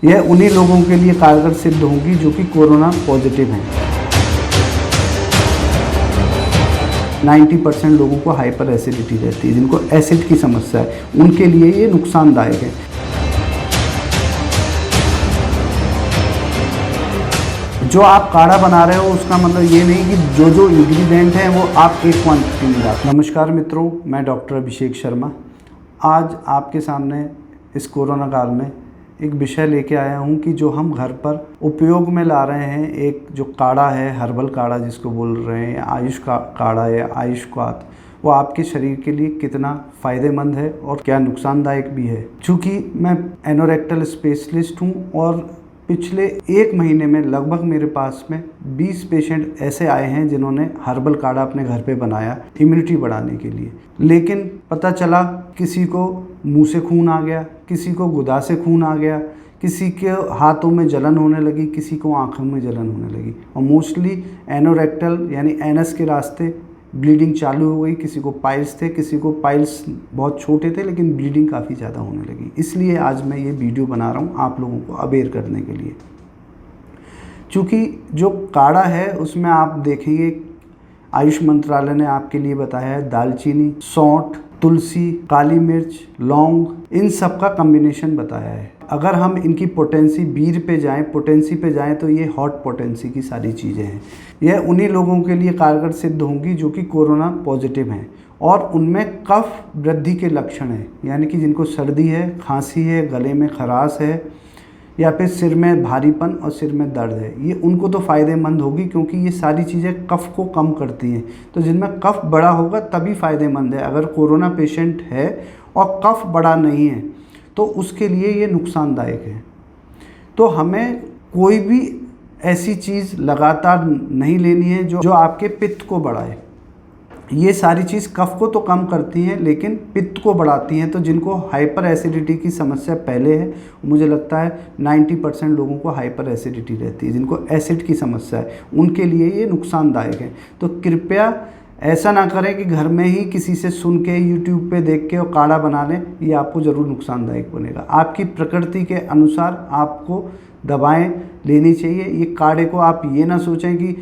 यह उन्हीं लोगों के लिए कारगर सिद्ध होगी जो कि कोरोना पॉजिटिव हैं। 90% लोगों को हाइपर एसिडिटी रहती है, जिनको एसिड की समस्या है, उनके लिए ये नुकसानदायक है। जो आप काढ़ा बना रहे हो उसका मतलब ये नहीं कि जो इंग्रेडिएंट हैं वो आप एक क्वांटिटी में डालें। नमस्कार मित्रों, मैं डॉक्टर अभिषेक शर्मा आज आपके सामने इस कोरोना काल में एक विषय लेके आया हूँ कि जो हम घर पर उपयोग में ला रहे हैं, एक जो काढ़ा है, हर्बल काढ़ा जिसको बोल रहे हैं, आयुष का काढ़ा या आयुष्कात, वो आपके शरीर के लिए कितना फ़ायदेमंद है और क्या नुकसानदायक भी है। चूँकि मैं एनोरेक्टल स्पेशलिस्ट हूँ और पिछले 1 महीने में लगभग मेरे पास में 20 पेशेंट ऐसे आए हैं जिन्होंने हर्बल काढ़ा अपने घर पे बनाया इम्यूनिटी बढ़ाने के लिए। लेकिन पता चला किसी को मुंह से खून आ गया, किसी को गुदा से खून आ गया, किसी के हाथों में जलन होने लगी, किसी को आँखों में जलन होने लगी और मोस्टली एनोरेक्टल यानी एनस के रास्ते ब्लीडिंग चालू हो गई। किसी को पाइल्स थे, किसी को पाइल्स बहुत छोटे थे लेकिन ब्लीडिंग काफ़ी ज़्यादा होने लगी। इसलिए आज मैं ये वीडियो बना रहा हूँ आप लोगों को अवेयर करने के लिए। चूँकि जो काढ़ा है उसमें आप देखेंगे आयुष मंत्रालय ने आपके लिए बताया है दालचीनी, सौंठ, तुलसी, काली मिर्च, लौंग, इन सब का कम्बिनेशन बताया है। अगर हम इनकी पोटेंसी पोटेंसी पे जाएं तो ये हॉट पोटेंसी की सारी चीज़ें हैं। यह उन्हीं लोगों के लिए कारगर सिद्ध होंगी जो कि कोरोना पॉजिटिव हैं और उनमें कफ वृद्धि के लक्षण हैं, यानी कि जिनको सर्दी है, खांसी है, गले में खराश है या फिर सिर में भारीपन और सिर में दर्द है, ये उनको तो फ़ायदेमंद होगी क्योंकि ये सारी चीज़ें कफ को कम करती हैं। तो जिनमें कफ बड़ा होगा तभी फ़ायदेमंद है। अगर कोरोना पेशेंट है और कफ बड़ा नहीं है तो उसके लिए ये नुकसानदायक है। तो हमें कोई भी ऐसी चीज़ लगातार नहीं लेनी है जो आपके पित्त को बढ़ाए। ये सारी चीज़ कफ को तो कम करती हैं लेकिन पित्त को बढ़ाती हैं। तो जिनको हाइपर एसिडिटी की समस्या पहले है, मुझे लगता है 90% लोगों को हाइपर एसिडिटी रहती है, जिनको एसिड की समस्या है, उनके लिए ये नुकसानदायक है। तो कृपया ऐसा ना करें कि घर में ही किसी से सुन के यूट्यूब पे देख के और काढ़ा बना लें, ये आपको ज़रूर नुकसानदायक बनेगा। आपकी प्रकृति के अनुसार आपको दवाएं लेनी चाहिए। ये काढ़े को आप ये ना सोचें कि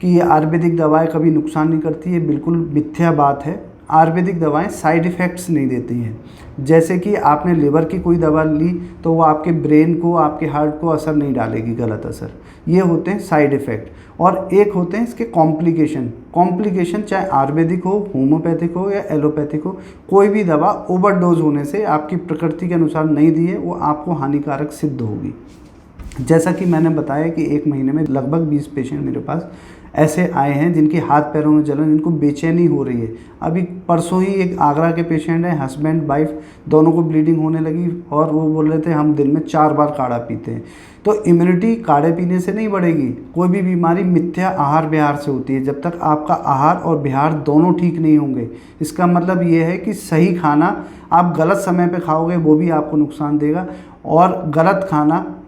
ये आयुर्वेदिक दवाएं कभी नुकसान नहीं करती है, बिल्कुल मिथ्या बात है। आयुर्वेदिक दवाएं साइड इफ़ेक्ट्स नहीं देती हैं। जैसे कि आपने लिवर की कोई दवा ली तो वो आपके ब्रेन को, आपके हार्ट को असर नहीं डालेगी, गलत असर। ये होते हैं साइड इफ़ेक्ट। और एक होते हैं इसके कॉम्प्लिकेशन चाहे आयुर्वेदिक हो, होम्योपैथिक हो या एलोपैथिक हो, कोई भी दवा ओवरडोज होने से आपकी प्रकृति के अनुसार नहीं दी है वो आपको हानिकारक सिद्ध होगी। जैसा कि मैंने बताया कि 1 महीने में लगभग 20 पेशेंट मेरे पास ऐसे आए हैं जिनके हाथ पैरों में जलन, जिनको बेचैनी हो रही है। अभी परसों ही एक आगरा के पेशेंट हैं, हस्बैंड वाइफ दोनों को ब्लीडिंग होने लगी और वो बोल रहे थे हम दिन में 4 बार काढ़ा पीते हैं। तो इम्यूनिटी काढ़े पीने से नहीं बढ़ेगी। कोई भी बीमारी मिथ्या आहार विहार से होती है। जब तक आपका आहार और विहार दोनों ठीक नहीं होंगे, इसका मतलब ये है कि सही खाना आप गलत समय पे खाओगे वो भी आपको नुकसान देगा, और गलत खाना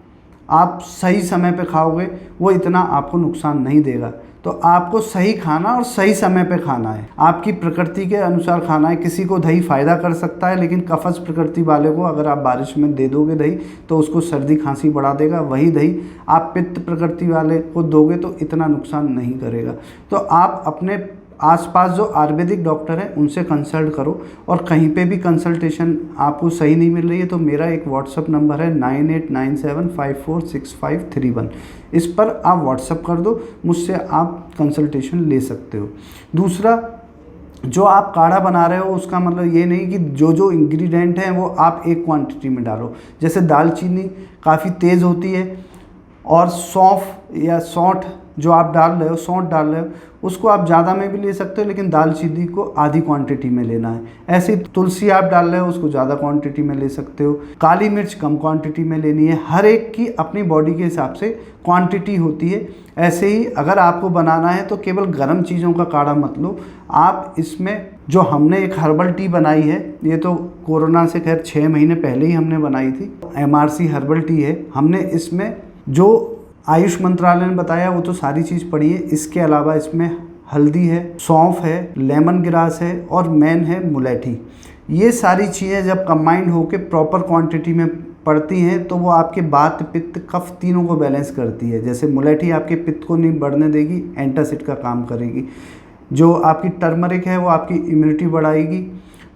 आप सही समय पे खाओगे वो इतना आपको नुकसान नहीं देगा। तो आपको सही खाना और सही समय पे खाना है, आपकी प्रकृति के अनुसार खाना है। किसी को दही फ़ायदा कर सकता है लेकिन कफस प्रकृति वाले को अगर आप बारिश में दे दोगे दही तो उसको सर्दी खांसी बढ़ा देगा। वही दही आप पित्त प्रकृति वाले को दोगे तो इतना नुकसान नहीं करेगा। तो आप अपने आसपास जो आयुर्वेदिक डॉक्टर हैं उनसे कंसल्ट करो, और कहीं पे भी कंसल्टेशन आपको सही नहीं मिल रही है तो मेरा एक व्हाट्सअप नंबर है 9897546531। इस पर आप व्हाट्सअप कर दो, मुझसे आप कंसल्टेशन ले सकते हो। दूसरा, जो आप काढ़ा बना रहे हो उसका मतलब ये नहीं कि जो इंग्रेडिएंट हैं वो आप एक क्वांटिटी में डालो। जैसे दालचीनी काफ़ी तेज़ होती है और सौंफ या सौंठ जो आप डाल रहे हो, सौंठ डाल रहे हो, उसको आप ज़्यादा में भी ले सकते हो लेकिन दालचीनी को आधी क्वांटिटी में लेना है। ऐसे ही तुलसी आप डाल रहे हो, उसको ज़्यादा क्वांटिटी में ले सकते हो। काली मिर्च कम क्वांटिटी में लेनी है। हर एक की अपनी बॉडी के हिसाब से क्वांटिटी होती है। ऐसे ही अगर आपको बनाना है तो केवल गर्म चीज़ों का काढ़ा मत लो। आप इसमें जो हमने एक हर्बल टी बनाई है, ये तो कोरोना से खैर 6 महीने पहले ही हमने बनाई थी, MRC हर्बल टी है। हमने इसमें जो आयुष मंत्रालय ने बताया वो तो सारी चीज़ पड़ी है। इसके अलावा इसमें हल्दी है, सौंफ है, लेमन ग्रास है और मेन है मुलेठी। ये सारी चीज़ें जब कंबाइंड होकर प्रॉपर क्वांटिटी में पड़ती हैं तो वो आपके वात पित्त कफ तीनों को बैलेंस करती है। जैसे मुलेठी आपके पित्त को नहीं बढ़ने देगी, एंटासिड का काम करेगी। जो आपकी टर्मरिक है वो आपकी इम्यूनिटी बढ़ाएगी।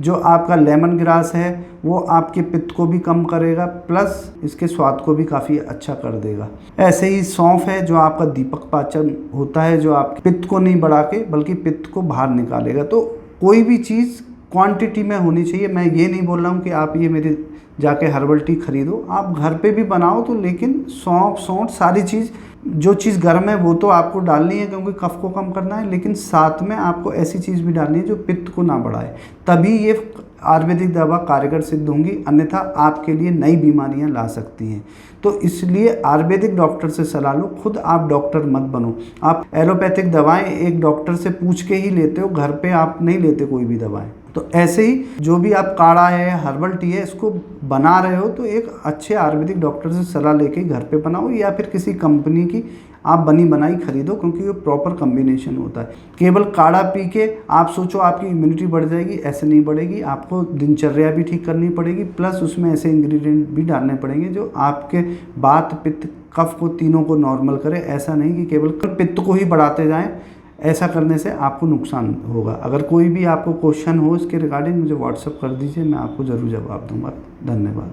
जो आपका लेमन ग्रास है वो आपके पित्त को भी कम करेगा, प्लस इसके स्वाद को भी काफ़ी अच्छा कर देगा। ऐसे ही सौंफ है जो आपका दीपक पाचन होता है, जो आपके पित्त को नहीं बढ़ा के बल्कि पित्त को बाहर निकालेगा। तो कोई भी चीज़ क्वांटिटी में होनी चाहिए। मैं ये नहीं बोल रहा हूँ कि आप ये मेरे जाके हर्बल टी खरीदो, आप घर पे भी बनाओ तो, लेकिन सौंफ सौंठ सारी चीज़, जो चीज़ गर्म है वो तो आपको डालनी है क्योंकि कफ को कम करना है, लेकिन साथ में आपको ऐसी चीज़ भी डालनी है जो पित्त को ना बढ़ाए, तभी ये आयुर्वेदिक दवा कारगर सिद्ध होंगी, अन्यथा आपके लिए नई बीमारियां ला सकती हैं। तो इसलिए आयुर्वेदिक डॉक्टर से सलाह लो, खुद आप डॉक्टर मत बनो। आप एलोपैथिक दवाएं एक डॉक्टर से पूछ के ही लेते हो, घर पे आप नहीं लेते कोई भी दवाएं। तो ऐसे ही जो भी आप काढ़ा है, हर्बल टी है, इसको बना रहे हो तो एक अच्छे आयुर्वेदिक डॉक्टर से सलाह लेके घर पे बनाओ, या फिर किसी कंपनी की आप बनी बनाई खरीदो, क्योंकि ये प्रॉपर कॉम्बिनेशन होता है। केवल काढ़ा पी के आप सोचो आपकी इम्यूनिटी बढ़ जाएगी, ऐसे नहीं बढ़ेगी। आपको दिनचर्या भी ठीक करनी पड़ेगी, प्लस उसमें ऐसे इंग्रेडिएंट भी डालने पड़ेंगे जो आपके वात पित्त कफ को तीनों को नॉर्मल करे। ऐसा नहीं कि केवल पित्त को ही बढ़ाते जाएं, ऐसा करने से आपको नुकसान होगा। अगर कोई भी आपको क्वेश्चन हो इसके रिगार्डिंग मुझे व्हाट्सअप कर दीजिए, मैं आपको ज़रूर जवाब दूंगा। धन्यवाद।